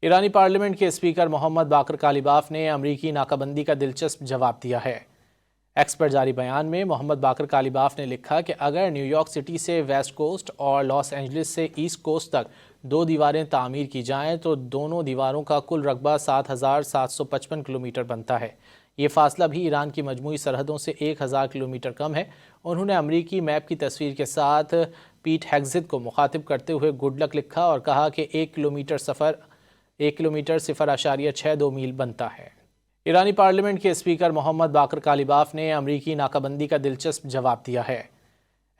ایرانی پارلیمنٹ کے اسپیکر محمد باقر کالیباف نے امریکی ناکہ بندی کا دلچسپ جواب دیا ہے۔ ایکس پر جاری بیان میں محمد باقر کالیباف نے لکھا کہ اگر نیو یارک سٹی سے ویسٹ کوسٹ اور لاس اینجلس سے ایسٹ کوسٹ تک 2 دیواریں تعمیر کی جائیں تو دونوں دیواروں کا کل رقبہ 7,755 کلومیٹر بنتا ہے۔ یہ فاصلہ بھی ایران کی مجموعی سرحدوں سے 1,000 کلومیٹر کم ہے۔ انہوں نے امریکی میپ کی تصویر کے ساتھ پیٹ ہیگزت کو مخاطب کرتے ہوئے گڈ لک لکھا اور کہا کہ 1 کلومیٹر 0.62 میل بنتا ہے۔ ایرانی پارلیمنٹ کے اسپیکر محمد باقر کالیباف نے امریکی ناکہ بندی کا دلچسپ جواب دیا ہے۔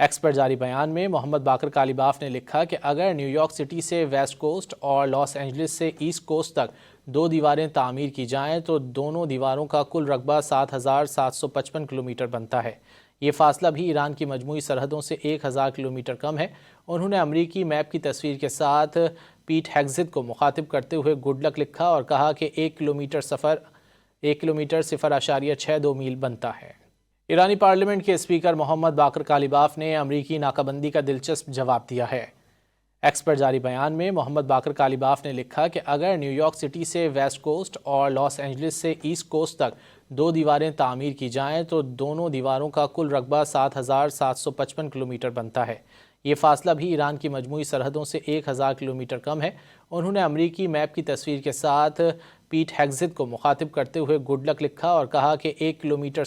ایکس پر جاری بیان میں محمد باقر کالیباف نے لکھا کہ اگر نیو یارک سٹی سے ویسٹ کوسٹ اور لاس اینجلس سے ایسٹ کوسٹ تک 2 دیواریں تعمیر کی جائیں تو دونوں دیواروں کا کل رقبہ 7,755 کلومیٹر بنتا ہے۔ یہ فاصلہ بھی ایران کی مجموعی سرحدوں سے 1,000 کلومیٹر کم ہے۔ انہوں نے امریکی میپ کی تصویر کے ساتھ پیٹ ہیگزت کو مخاطب کرتے ہوئے گڈ لک لکھا اور کہا کہ 1 کلومیٹر 0.62 میل بنتا ہے۔ ایرانی پارلیمنٹ کے اسپیکر محمد باقر کالیباف نے امریکی ناکہ بندی کا دلچسپ جواب دیا ہے۔ ایکس پر جاری بیان میں محمد باقر کالیباف نے لکھا کہ اگر نیو یارک سٹی سے ویسٹ کوسٹ اور لاس اینجلس سے ایسٹ کوسٹ تک 2 دیواریں تعمیر کی جائیں تو دونوں دیواروں کا کل رقبہ 7,755 کلومیٹر بنتا ہے۔ یہ فاصلہ بھی ایران کی مجموعی سرحدوں سے 1,000 کلومیٹر کم ہے۔ انہوں نے امریکی میپ کی تصویر کے ساتھ پیٹ ہیگزت کو مخاطب کرتے ہوئے گڈ لک لکھا اور کہا کہ 1 کلومیٹر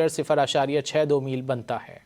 0.62 میل بنتا ہے۔